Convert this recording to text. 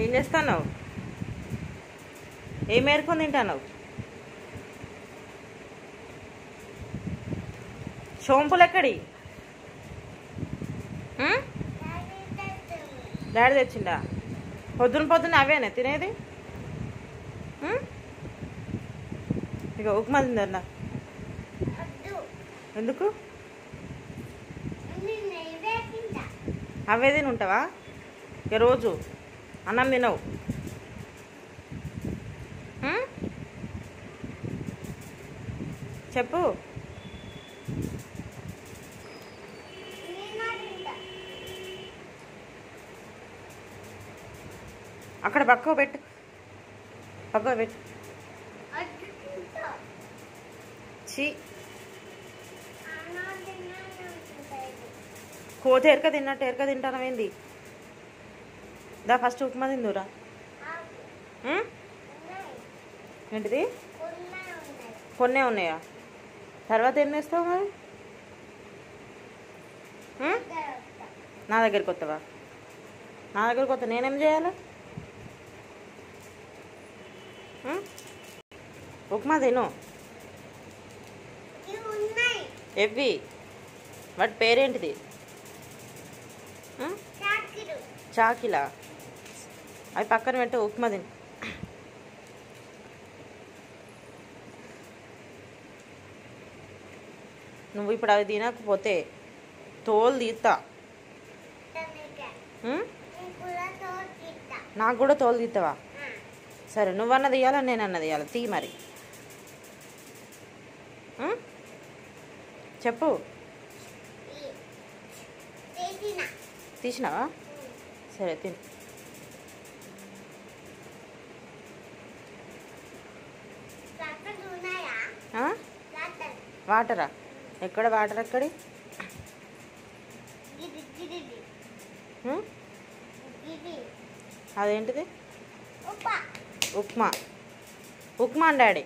ఏం చేస్తున్నావు? ఏం ఏరుకొని తింటావు? సోంపులు ఎక్కడి? డాడీ తెచ్చిండా? పొద్దున అవేనే తినేది? ఇక ఉప్మా తిందన్నా. ఎందుకు? అవే తిని ఉంటావా ఇక రోజు? అన్నం తినవు? చెప్పు. అక్కడ పక్కకు పెట్టు. చీ, కోతి ఎరక తిన్నట్టు ఎరక తింటానవేంది? దా ఫస్ట్ ఉప్మా తిందురా. ఏంటిది? కొన్నే ఉన్నాయా? తర్వాత ఏం చేస్తావు మరి? నా దగ్గరికి వస్తావా? నా దగ్గరికి వస్తా నేనేం చేయాలి? ఉప్మా తిను. ఎవ్వి? వాటి పేరేంటిది? చాకిలా? అవి పక్కన పెట్టు, ఉప్మా తిను. నువ్వు ఇప్పుడు అవి తినకపోతే తోలు తీస్తా. నాకు కూడా తోలు తీస్తావా? సరే, నువ్వన్న తీయాలా నేనన్న తీయాలా? తీ మరి. చెప్పు. తీసినావా? సరే తిను. వాటరా? ఎక్కడ వాటర్? ఎక్కడి? అదేంటిది? ఉప్మా. ఉప్మా డాడీ.